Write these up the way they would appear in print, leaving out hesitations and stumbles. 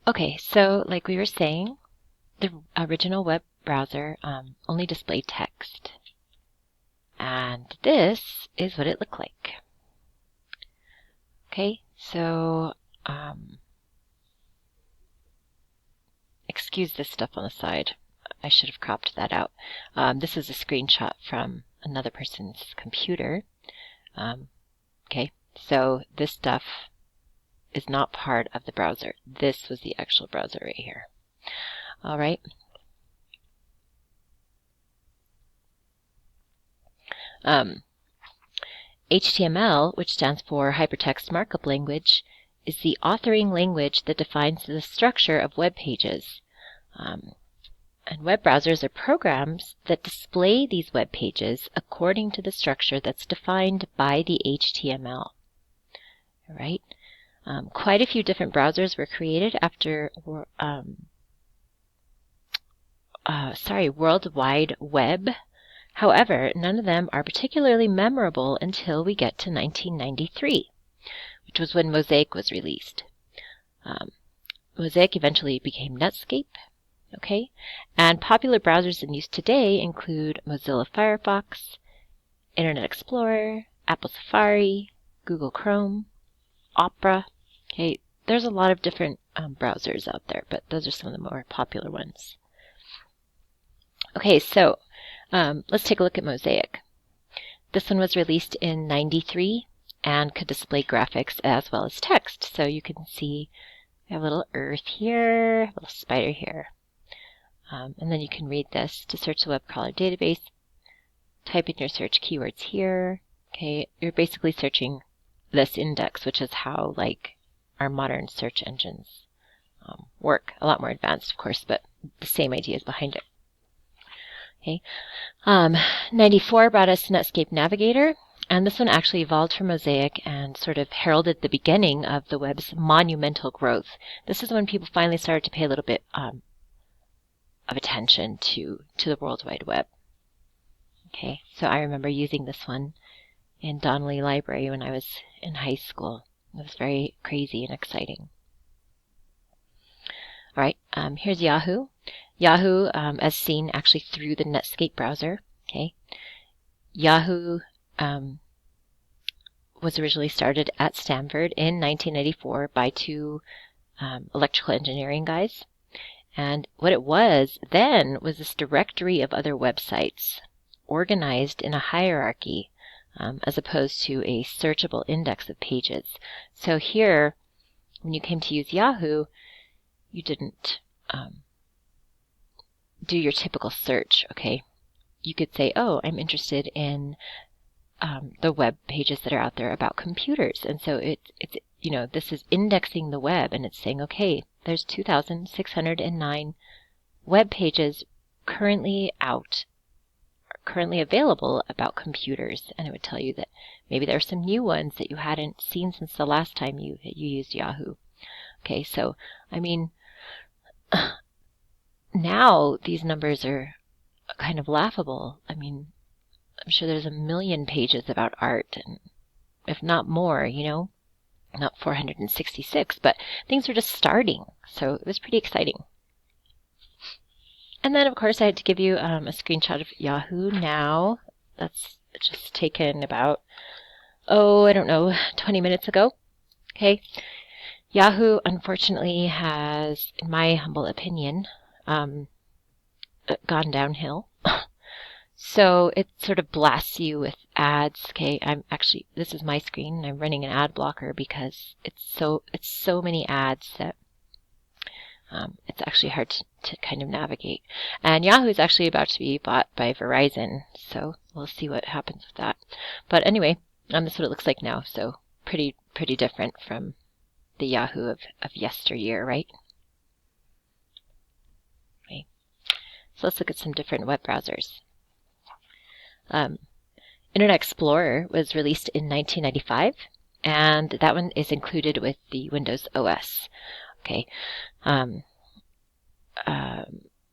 Okay, so like we were saying, the original web browser only displayed text. And this is what it looked like. Okay, so excuse this stuff on the side. I should have cropped that out. This is a screenshot from another person's computer. Okay, so this stuff is not part of the browser. This was the actual browser right here. All right. HTML, which stands for Hypertext Markup Language, is the authoring language that defines the structure of web pages. And web browsers are programs that display these web pages according to the structure that's defined by the HTML. All right. Quite a few different browsers were created after World Wide Web. However, none of them are particularly memorable until we get to 1993, which was when Mosaic was released. Mosaic eventually became Netscape. Okay, and popular browsers in use today include Mozilla Firefox, Internet Explorer, Apple Safari, Google Chrome, Opera. Okay, there's a lot of different browsers out there, but those are some of the more popular ones. Okay, so let's take a look at Mosaic. This one was released in '93 and could display graphics as well as text. So you can see we have a little earth here, a little spider here. And then you can read this. To search the web crawler database, type in your search keywords here. Okay, you're basically searching this index, which is how like our modern search engines work. A lot more advanced, of course, but the same idea is behind it. Okay, 94 brought us Netscape Navigator, and this one actually evolved from Mosaic and sort of heralded the beginning of the web's monumental growth. This is when people finally started to pay a little bit of attention to the World Wide Web. Okay, so I remember using this one in Donnelly Library when I was in high school. It was very crazy and exciting. All right, here's Yahoo. Yahoo, as seen actually through the Netscape browser. Okay, Yahoo was originally started at Stanford in 1994 by two electrical engineering guys. And what it was then was this directory of other websites organized in a hierarchy as opposed to a searchable index of pages. So here, when you came to use Yahoo, you didn't do your typical search, okay? You could say, oh, I'm interested in the web pages that are out there about computers. And so it's you know, this is indexing the web, and it's saying, okay, there's 2,609 web pages currently available about computers. And it would tell you that maybe there are some new ones that you hadn't seen since the last time you used Yahoo. Okay, so, I mean, now these numbers are kind of laughable. I mean, I'm sure there's a million pages about art, and if not more, you know, not 466, but things were just starting. So it was pretty exciting. And then, of course, I had to give you a screenshot of Yahoo now. That's just taken about, I don't know, 20 minutes ago. Okay. Yahoo, unfortunately, has, in my humble opinion, gone downhill. So it sort of blasts you with ads. Okay, this is my screen, and I'm running an ad blocker because it's so many ads that it's actually hard to kind of navigate. And Yahoo is actually about to be bought by Verizon, so we'll see what happens with that. But anyway, this is what it looks like now. So pretty different from the Yahoo of yesteryear, right? Okay. So let's look at some different web browsers. Internet Explorer was released in 1995, and that one is included with the Windows OS. Okay. Mozilla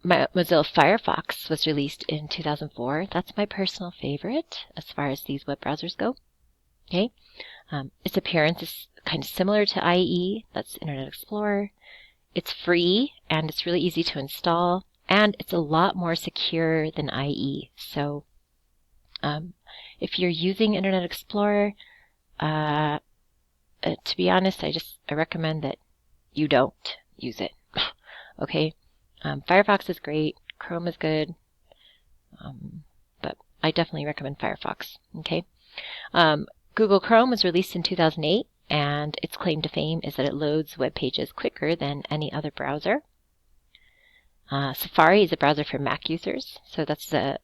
Firefox was released in 2004. That's my personal favorite as far as these web browsers go. Okay. Its appearance is kind of similar to IE. That's Internet Explorer. It's free and it's really easy to install, and it's a lot more secure than IE. So if you're using Internet Explorer, to be honest, I recommend that you don't use it. Okay, Firefox is great, Chrome is good, but I definitely recommend Firefox. Okay, Google Chrome was released in 2008, and its claim to fame is that it loads web pages quicker than any other browser. Safari is a browser for Mac users, so that's the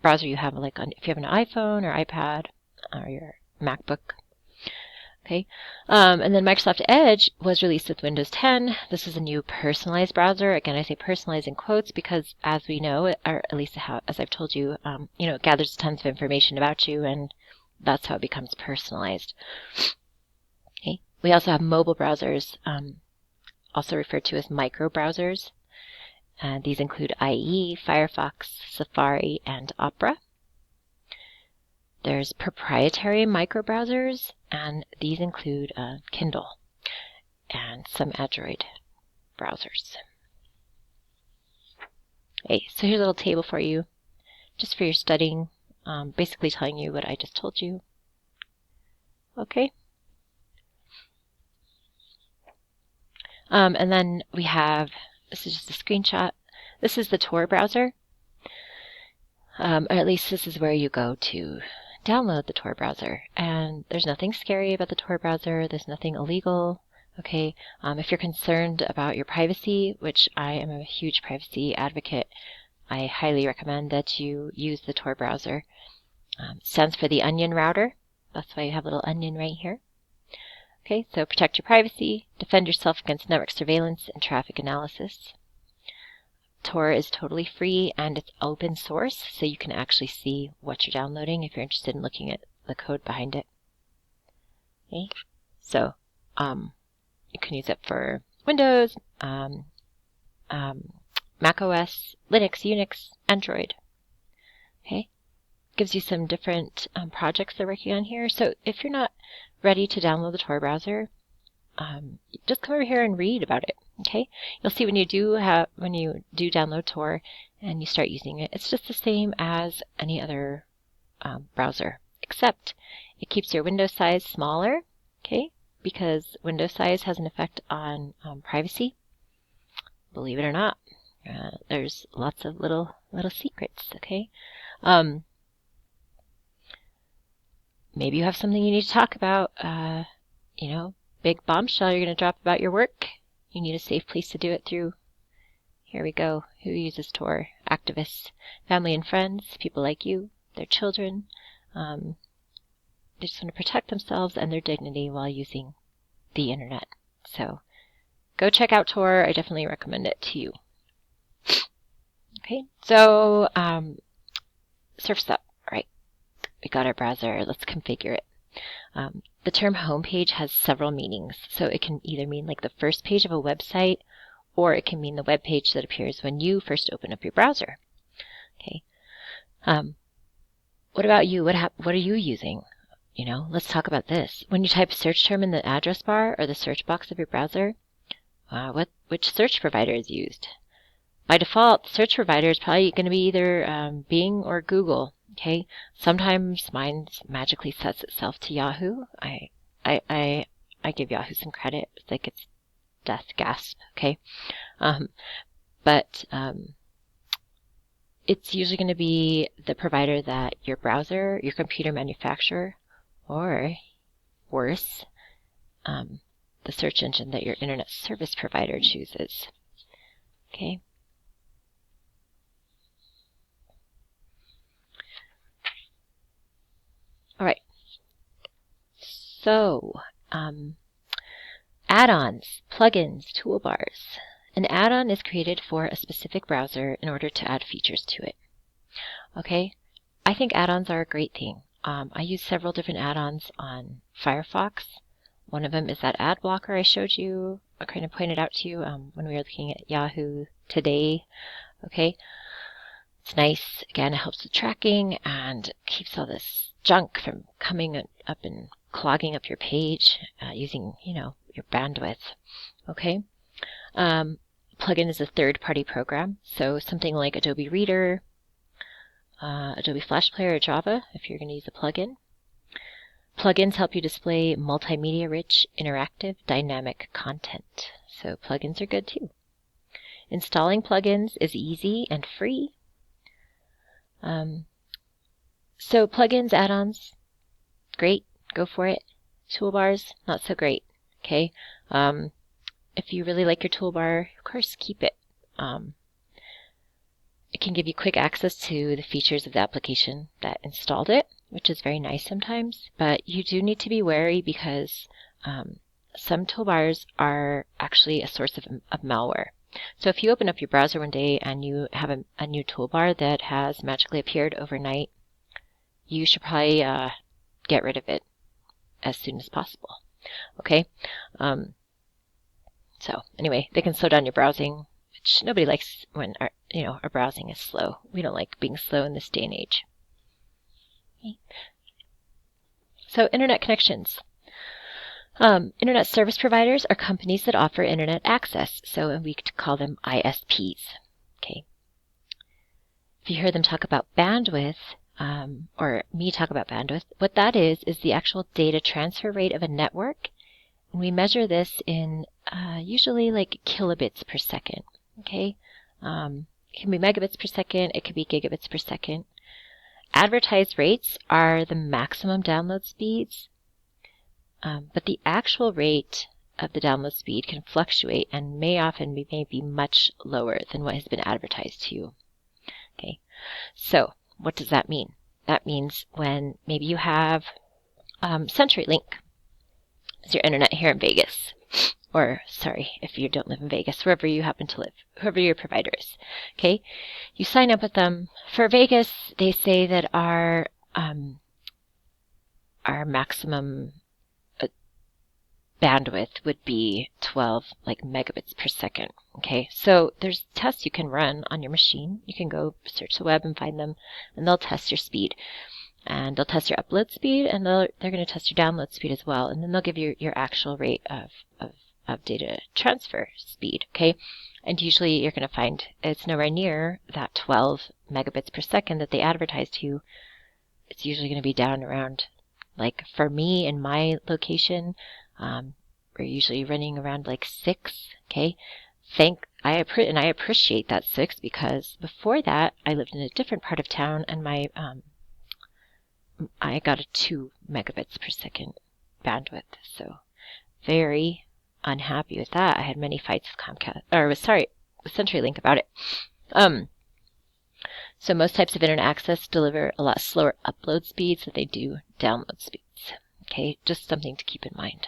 browser you have, like if you have an iPhone or iPad or your MacBook. Okay, and then Microsoft Edge was released with Windows 10. This is a new personalized browser. Again, I say personalized in quotes because, as we know, or at least as I've told you, it gathers tons of information about you, and that's how it becomes personalized. Okay, we also have mobile browsers, also referred to as micro browsers. These include IE, Firefox, Safari, and Opera. There's proprietary microbrowsers, and these include Kindle and some Android browsers. Okay, so here's a little table for you, just for your studying, basically telling you what I just told you. Okay. And then we have, this is just a screenshot. This is the Tor browser. Or at least this is where you go to download the Tor browser. And there's nothing scary about the Tor browser. There's nothing illegal. Okay, if you're concerned about your privacy, which I am a huge privacy advocate, I highly recommend that you use the Tor browser. It stands for the Onion router. That's why you have a little onion right here. Okay, so protect your privacy, defend yourself against network surveillance and traffic analysis. Tor is totally free and it's open source, so you can actually see what you're downloading if you're interested in looking at the code behind it. Okay, so you can use it for Windows, Mac OS, Linux, Unix, Android. Okay, gives you some different projects they're working on here. So if you're not ready to download the Tor browser, just come over here and read about it. Okay, you'll see when you do download Tor and you start using it, it's just the same as any other browser, except it keeps your window size smaller. Okay, because window size has an effect on privacy. Believe it or not, there's lots of little secrets. Okay, maybe you have something you need to talk about. Big bombshell you're going to drop about your work. You need a safe place to do it through. Here we go. Who uses Tor? Activists, family and friends, people like you, their children. They just want to protect themselves and their dignity while using the internet. So go check out Tor. I definitely recommend it to you. Okay, so Surf's up. All right, we got our browser. Let's configure it. The term homepage has several meanings. So it can either mean like the first page of a website, or it can mean the web page that appears when you first open up your browser. Okay. What about you? What are you using? Let's talk about this. When you type a search term in the address bar or the search box of your browser, which search provider is used? By default, the search provider is probably going to be either Bing or Google. Okay, sometimes mine magically sets itself to Yahoo. I give Yahoo some credit. It's like it's death gasp. Okay, but it's usually going to be the provider that your browser, your computer manufacturer, or worse, the search engine that your internet service provider chooses. Okay. All right. So, add-ons, plugins, toolbars. An add-on is created for a specific browser in order to add features to it. Okay, I think add-ons are a great thing. I use several different add-ons on Firefox. One of them is that ad blocker I showed you, I kind of pointed out to you when we were looking at Yahoo today. Okay, it's nice. Again, it helps with tracking and keeps all this junk from coming up and clogging up your page using, your bandwidth. Okay. Plugin is a third-party program, so something like Adobe Reader, Adobe Flash Player, or Java, if you're going to use a plugin. Plugins help you display multimedia-rich, interactive, dynamic content. So plugins are good too. Installing plugins is easy and free. So plugins, add-ons, great, go for it. Toolbars, not so great. Okay. If you really like your toolbar, of course, keep it. It can give you quick access to the features of the application that installed it, which is very nice sometimes. But you do need to be wary because some toolbars are actually a source of malware. So if you open up your browser one day and you have a new toolbar that has magically appeared overnight, you should probably get rid of it as soon as possible. Okay? So anyway, they can slow down your browsing, which nobody likes when our browsing is slow. We don't like being slow in this day and age. Okay. So internet connections. Internet service providers are companies that offer internet access, so we call them ISPs. Okay. If you hear them talk about bandwidth, or me talk about bandwidth, what that is the actual data transfer rate of a network. And we measure this in usually like kilobits per second. Okay. It can be megabits per second, it could be gigabits per second. Advertised rates are the maximum download speeds. But the actual rate of the download speed can fluctuate and may be much lower than what has been advertised to you. Okay, so what does that mean? That means when maybe you have CenturyLink as your internet here in Vegas, or sorry, if you don't live in Vegas, wherever you happen to live, whoever your provider is. Okay, you sign up with them. For Vegas, they say that our maximum bandwidth would be 12 megabits per second. Okay, so there's tests you can run on your machine. You can go search the web and find them, and they'll test your speed. And they'll test your upload speed, and they're going to test your download speed as well. And then they'll give you your actual rate of data transfer speed. Okay, and usually you're going to find it's nowhere near that 12 megabits per second that they advertise to you. It's usually going to be down around, like for me in my location, we're usually running around 6. Okay, I appreciate that 6 because before that I lived in a different part of town and I got a 2 megabits per second bandwidth. So very unhappy with that. I had many fights with CenturyLink about it. So most types of internet access deliver a lot slower upload speeds than they do download speeds. Okay, just something to keep in mind.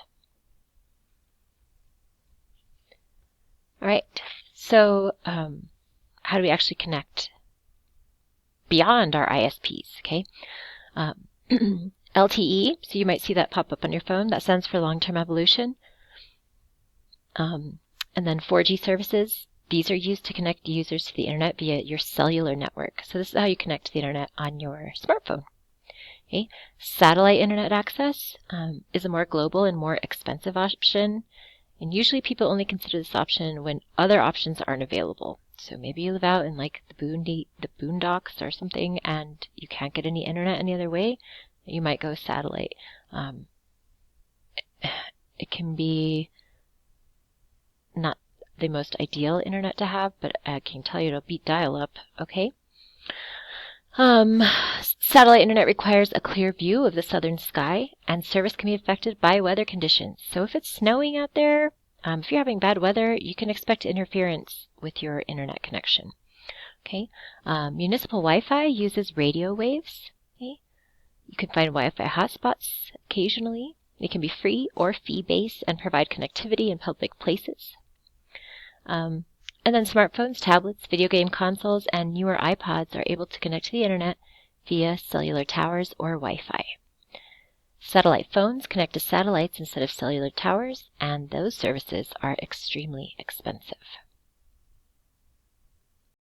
All right, so how do we actually connect beyond our ISPs? Okay, LTE, so you might see that pop up on your phone. That stands for long-term evolution. And then 4G services. These are used to connect users to the internet via your cellular network. So this is how you connect to the internet on your smartphone. Okay. Satellite internet access is a more global and more expensive option. And usually people only consider this option when other options aren't available. So maybe you live out in the boondocks or something and you can't get any internet any other way. You might go satellite. It can be not the most ideal internet to have, but I can tell you it'll beat dial-up. Okay. Satellite internet requires a clear view of the southern sky, and service can be affected by weather conditions. So if it's snowing out there, if you're having bad weather, you can expect interference with your internet connection. Okay. Municipal Wi-Fi uses radio waves. Okay. You can find Wi-Fi hotspots occasionally. They can be free or fee-based and provide connectivity in public places. And then smartphones, tablets, video game consoles, and newer iPods are able to connect to the internet via cellular towers or Wi-Fi. Satellite phones connect to satellites instead of cellular towers, and those services are extremely expensive.